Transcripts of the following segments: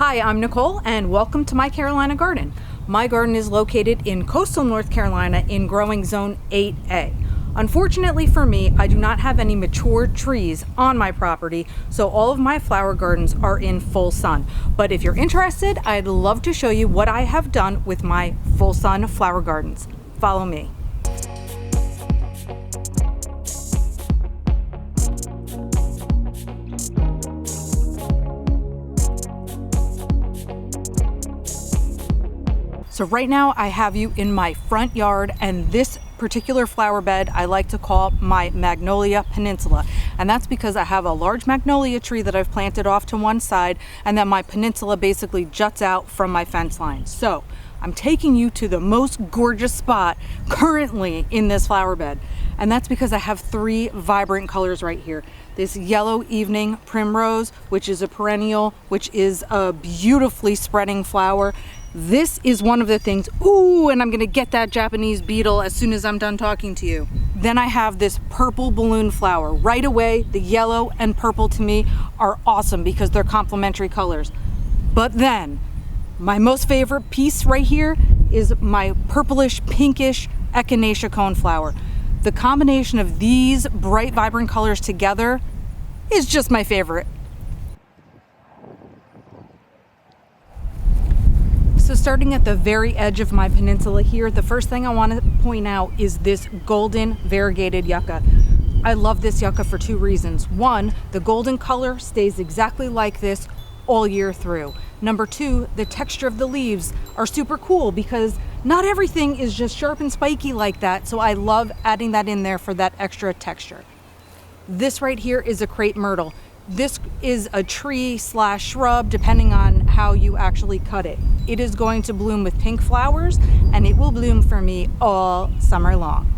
Hi, I'm Nicole and welcome to my Carolina garden. My garden is located in coastal North Carolina in growing zone 8A. Unfortunately for me, I do not have any mature trees on my property, so all of my flower gardens are in full sun. But if you're interested, I'd love to show you what I have done with my full sun flower gardens. Follow me. So right now I have you in my front yard, and this particular flower bed I like to call my Magnolia Peninsula. And that's because I have a large magnolia tree that I've planted off to one side, and then my peninsula basically juts out from my fence line. So I'm taking you to the most gorgeous spot currently in this flower bed. And that's because I have three vibrant colors right here. This yellow evening primrose, which is a perennial, which is a beautifully spreading flower. This is one of the things, ooh, and I'm gonna get that Japanese beetle as soon as I'm done talking to you. Then I have this purple balloon flower. Right away, the yellow and purple to me are awesome because they're complementary colors. But then, my most favorite piece right here is my purplish pinkish echinacea coneflower. The combination of these bright, vibrant colors together is just my favorite. So starting at the very edge of my peninsula here, the first thing I want to point out is this golden variegated yucca. I love this yucca for two reasons. One, the golden color stays exactly like this all year through. Number two, the texture of the leaves are super cool because not everything is just sharp and spiky like that, so I love adding that in there for that extra texture. This right here is a crepe myrtle. This is a tree slash shrub, depending on how you actually cut it. It is going to bloom with pink flowers, and it will bloom for me all summer long.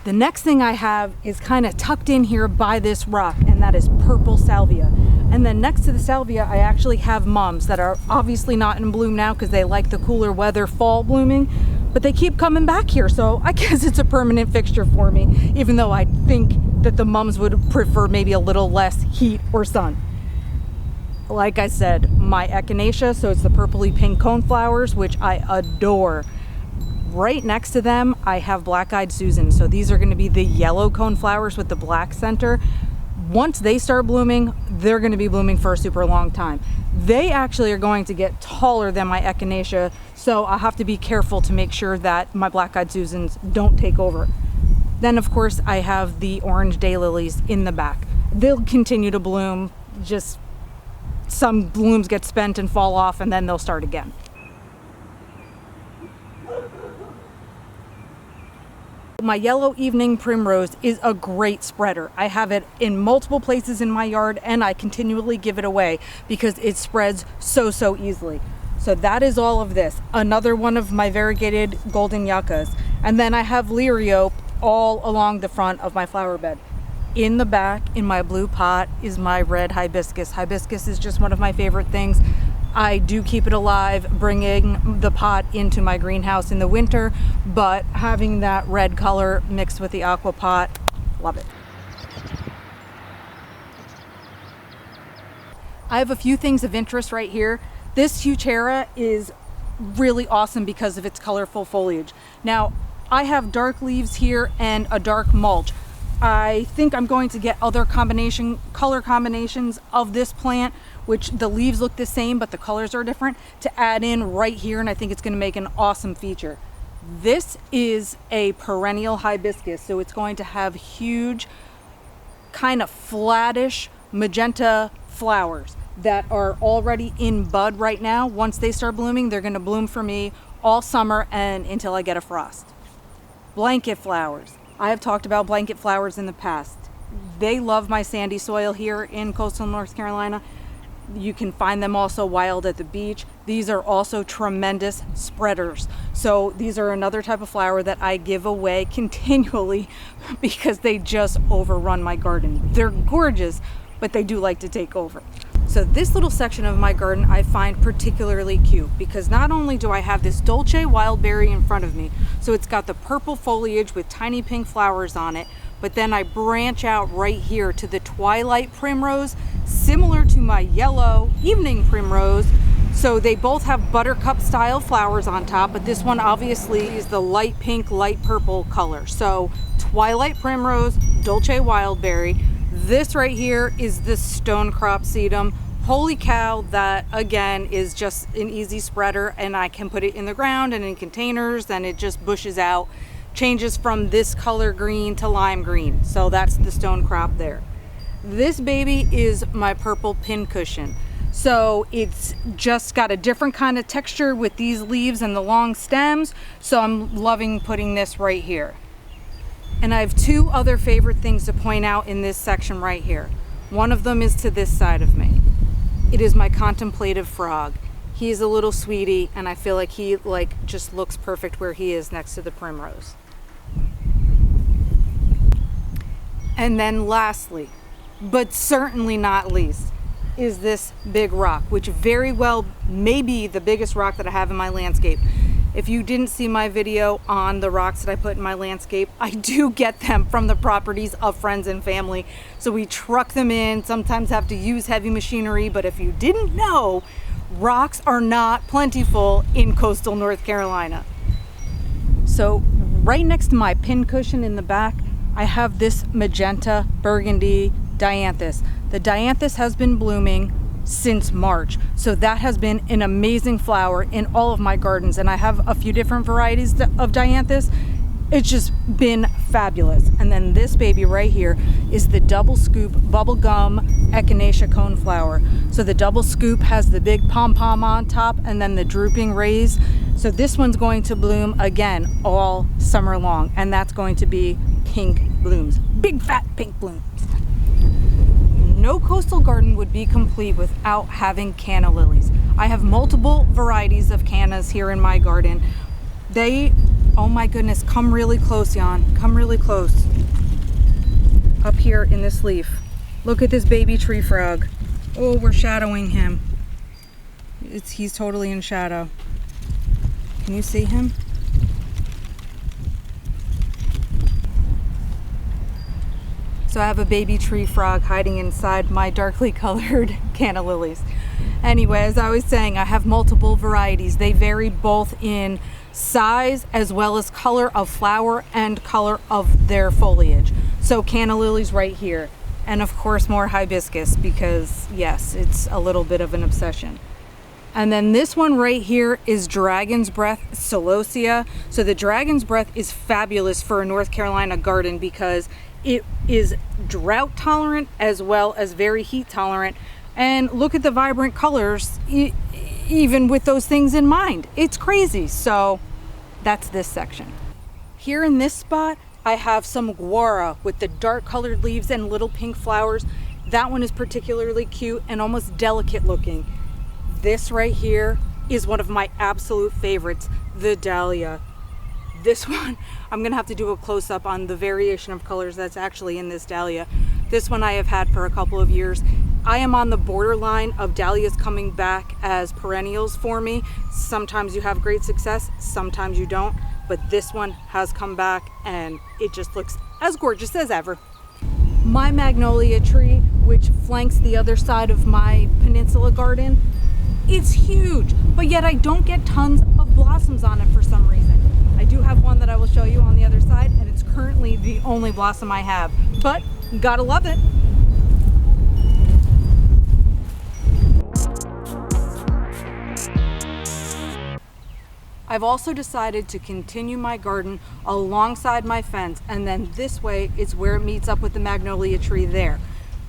The next thing I have is kind of tucked in here by this rock, and that is purple salvia. And then next to the salvia, I actually have mums that are obviously not in bloom now because they like the cooler weather fall blooming, but they keep coming back here, so I guess it's a permanent fixture for me, even though I think that the mums would prefer maybe a little less heat or sun. Like I said, my echinacea, so it's the purpley pink coneflowers, which I adore. Right next to them, I have black-eyed Susan. So these are going to be the yellow coneflowers with the black center. Once they start blooming, they're going to be blooming for a super long time. They actually are going to get taller than my echinacea, so I'll have to be careful to make sure that my black-eyed Susans don't take over. Then, of course, I have the orange daylilies in the back. They'll continue to bloom, just some blooms get spent and fall off, and then they'll start again. My yellow evening primrose is a great spreader. I have it in multiple places in my yard, and I continually give it away because it spreads so easily. So that is all of this. Another one of my variegated golden yuccas. And then I have liriope all along the front of my flower bed. In the back, in my blue pot, is my red hibiscus. Hibiscus is just one of my favorite things. I do keep it alive, bringing the pot into my greenhouse in the winter, but having that red color mixed with the aqua pot, love it. I have a few things of interest right here. This Heuchera is really awesome because of its colorful foliage. Now, I have dark leaves here and a dark mulch. I think I'm going to get other color combinations of this plant, which the leaves look the same but the colors are different, to add in right here, and I think it's going to make an awesome feature. This is a perennial hibiscus, so it's going to have huge, kind of flattish magenta flowers that are already in bud right now. Once they start blooming, they're going to bloom for me all summer and until I get a frost. Blanket flowers. I have talked about blanket flowers in the past. They love my sandy soil here in coastal North Carolina. You can find them also wild at the beach. These are also tremendous spreaders. So these are another type of flower that I give away continually because they just overrun my garden. They're gorgeous, but they do like to take over. So this little section of my garden I find particularly cute because not only do I have this Dolce wild berry in front of me, so it's got the purple foliage with tiny pink flowers on it, but then I branch out right here to the twilight primrose similar to my yellow evening primrose. So they both have buttercup style flowers on top, but this one obviously is the light pink, light purple color. So twilight primrose, dolce wildberry. This right here is the stone crop sedum. Holy cow, that again is just an easy spreader, and I can put it in the ground and in containers, and it just bushes out, changes from this color green to lime green. So that's the stone crop there. This baby is my purple pincushion. So it's just got a different kind of texture with these leaves and the long stems. So I'm loving putting this right here. And I have two other favorite things to point out in this section right here. One of them is to this side of me. It is my contemplative frog. He is a little sweetie, and I feel like he just looks perfect where he is next to the primrose. And then lastly, but certainly not least, is this big rock, which very well may be the biggest rock that I have in my landscape. If you didn't see my video on the rocks that I put in my landscape, I do get them from the properties of friends and family. So we truck them in, sometimes have to use heavy machinery, but if you didn't know, rocks are not plentiful in coastal North Carolina. So right next to my pincushion in the back, I have this magenta burgundy dianthus. The dianthus has been blooming since March, so that has been an amazing flower in all of my gardens, and I have a few different varieties of dianthus. It's just been fabulous. And then this baby right here is the double scoop bubblegum echinacea coneflower. So the double scoop has the big pom-pom on top and then the drooping rays. So this one's going to bloom again all summer long, and that's going to be pink blooms, big fat pink blooms. No coastal garden would be complete without having canna lilies. I have multiple varieties of cannas here in my garden. They, oh my goodness, come really close, Jan. Come really close. Up here in this leaf. Look at this baby tree frog. Oh, we're shadowing him. He's totally in shadow. Can you see him? So I have a baby tree frog hiding inside my darkly colored canna lilies. Anyway, as I was saying, I have multiple varieties. They vary both in size as well as color of flower and color of their foliage. So canna lilies right here. And of course more hibiscus, because yes, it's a little bit of an obsession. And then this one right here is Dragon's Breath Celosia. So the Dragon's Breath is fabulous for a North Carolina garden because it is drought tolerant as well as very heat tolerant. And look at the vibrant colors, even with those things in mind. It's crazy. So that's this section. Here in this spot, I have some guara with the dark colored leaves and little pink flowers. That one is particularly cute and almost delicate looking. This right here is one of my absolute favorites, the dahlia. This one, I'm gonna have to do a close-up on the variation of colors that's actually in this dahlia. This one I have had for a couple of years. I am on the borderline of dahlias coming back as perennials for me. Sometimes you have great success, sometimes you don't, but this one has come back and it just looks as gorgeous as ever. My magnolia tree, which flanks the other side of my peninsula garden, it's huge, but yet I don't get tons of blossoms on it for some reason. I do have one that I will show you on the other side, and it's currently the only blossom I have, but gotta love it. I've also decided to continue my garden alongside my fence, and then this way it's where it meets up with the magnolia tree there.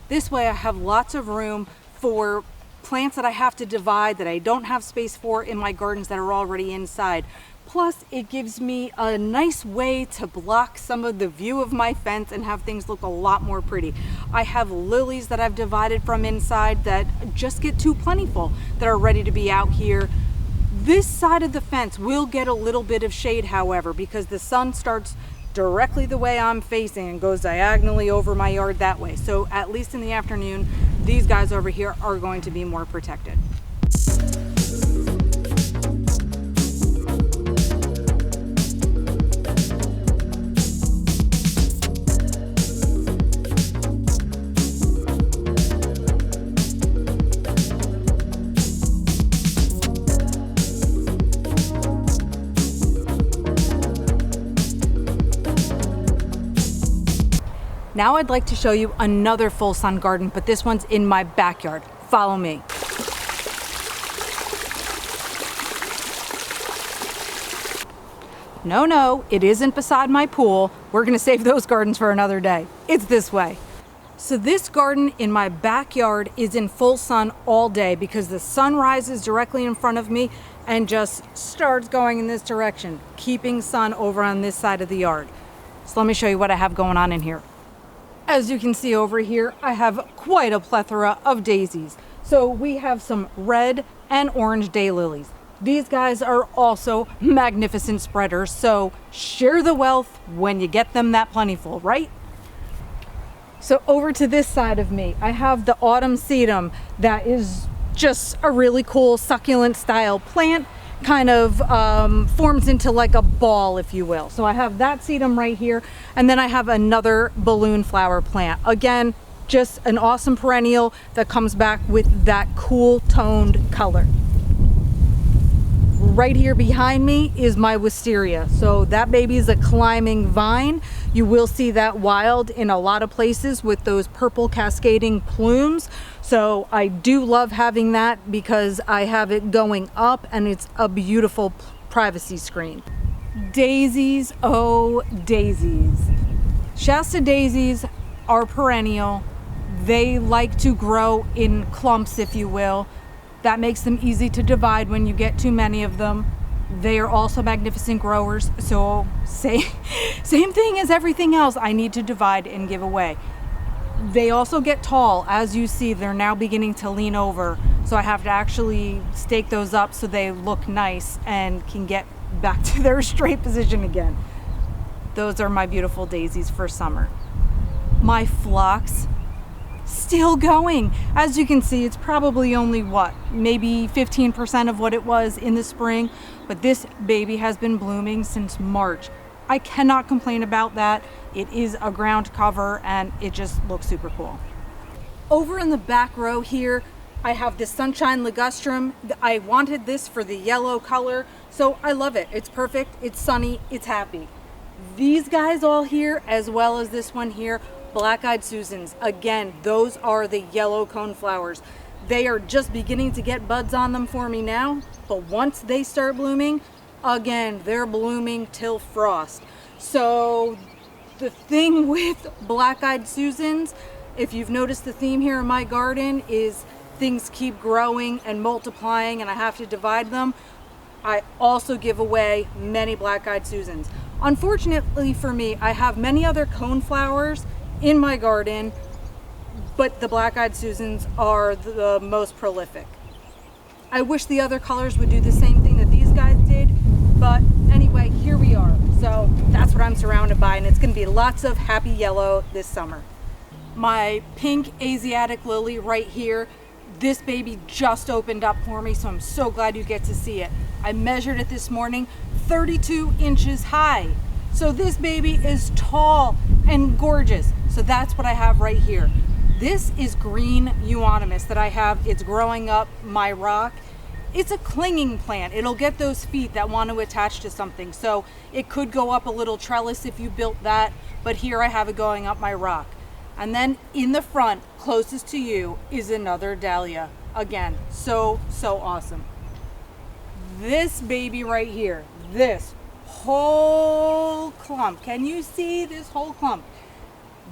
This way I have lots of room for plants that I have to divide that I don't have space for in my gardens that are already inside. Plus, it gives me a nice way to block some of the view of my fence and have things look a lot more pretty. I have lilies that I've divided from inside that just get too plentiful, that are ready to be out here. This side of the fence will get a little bit of shade, however, because the sun starts directly the way I'm facing and goes diagonally over my yard that way. So at least in the afternoon, these guys over here are going to be more protected. Now I'd like to show you another full sun garden, but this one's in my backyard. Follow me. No, it isn't beside my pool. We're gonna save those gardens for another day. It's this way. So this garden in my backyard is in full sun all day because the sun rises directly in front of me and just starts going in this direction, keeping sun over on this side of the yard. So let me show you what I have going on in here. As you can see over here, I have quite a plethora of daisies. So we have some red and orange daylilies. These guys are also magnificent spreaders, so share the wealth when you get them that plentiful, right? So over to this side of me, I have the autumn sedum that is just a really cool succulent style plant, kind of forms into like a ball, if you will. So I have that sedum right here, and then I have another balloon flower plant. Again, just an awesome perennial that comes back with that cool toned color. Right here behind me is my wisteria. So that baby is a climbing vine. You will see that wild in a lot of places with those purple cascading plumes. So I do love having that because I have it going up and it's a beautiful privacy screen. Daisies, oh daisies. Shasta daisies are perennial. They like to grow in clumps, if you will. That makes them easy to divide when you get too many of them. They are also magnificent growers, so same thing as everything else I need to divide and give away. They also get tall. As you see, they're now beginning to lean over, so I have to actually stake those up so they look nice and can get back to their straight position again. Those are my beautiful daisies for summer. My phlox, still going. As you can see, it's probably only maybe 15% of what it was in the spring, but this baby has been blooming since March. I cannot complain about that. It is a ground cover and it just looks super cool. Over in the back row here, I have this sunshine ligustrum. I wanted this for the yellow color, so I love it. It's perfect, it's sunny, it's happy. These guys all here, as well as this one here, Black-eyed Susans. Again, those are the yellow coneflowers. They are just beginning to get buds on them for me now, but once they start blooming, again, they're blooming till frost. So the thing with Black-eyed Susans, if you've noticed the theme here in my garden, is things keep growing and multiplying and I have to divide them. I also give away many Black-eyed Susans. Unfortunately for me, I have many other coneflowers in my garden, but the Black-eyed Susans are the most prolific. I wish the other colors would do the same thing that these guys did, but anyway, here we are. So that's what I'm surrounded by, and it's gonna be lots of happy yellow this summer. My pink Asiatic lily right here, this baby just opened up for me, so I'm so glad you get to see it. I measured it this morning, 32 inches high. So this baby is tall and gorgeous. So that's what I have right here. This is green euonymus that I have. It's growing up my rock. It's a clinging plant. It'll get those feet that want to attach to something. So it could go up a little trellis if you built that, but here I have it going up my rock. And then in the front, closest to you, is another dahlia. Again, so awesome. This baby right here, this whole clump. Can you see this whole clump?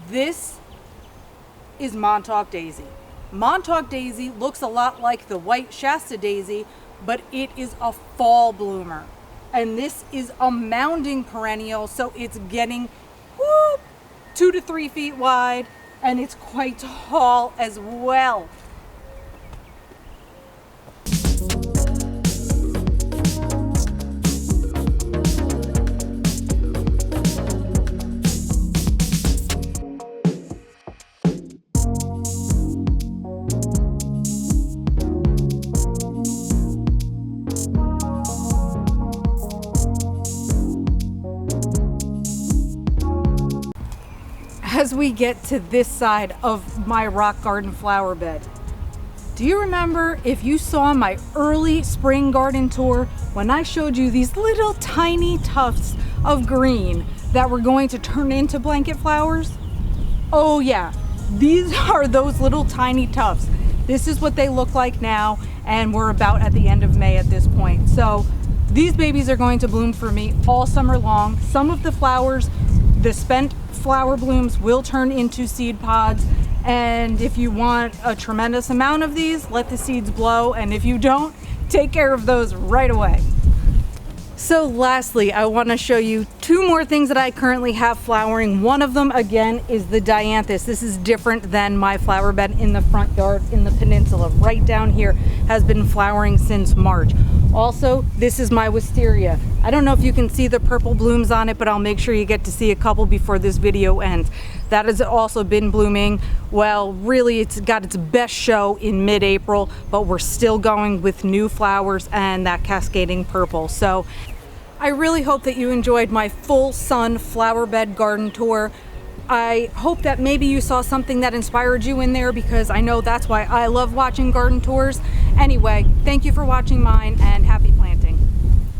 This is Montauk daisy. Montauk daisy looks a lot like the white Shasta daisy, but it is a fall bloomer. And this is a mounding perennial, so it's getting 2 to 3 feet wide, and it's quite tall as well. As we get to this side of my rock garden flower bed, do you remember, if you saw my early spring garden tour, when I showed you these little tiny tufts of green that were going to turn into blanket flowers? Oh yeah, these are those little tiny tufts. This is what they look like now, and we're about at the end of May at this point. So these babies are going to bloom for me all summer long. Some of the flowers, the spent flower blooms, will turn into seed pods. And if you want a tremendous amount of these, let the seeds blow. And if you don't, take care of those right away. So lastly, I want to show you two more things that I currently have flowering. One of them, again, is the dianthus. This is different than my flower bed in the front yard in the peninsula. Right down here has been flowering since March. Also, this is my wisteria. I don't know if you can see the purple blooms on it, but I'll make sure you get to see a couple before this video ends. That has also been blooming. Well, really, it's got its best show in mid-April, but we're still going with new flowers and that cascading purple. So I really hope that you enjoyed my full sun flower bed garden tour. I hope that maybe you saw something that inspired you in there, because I know that's why I love watching garden tours. Anyway, thank you for watching mine, and happy planting.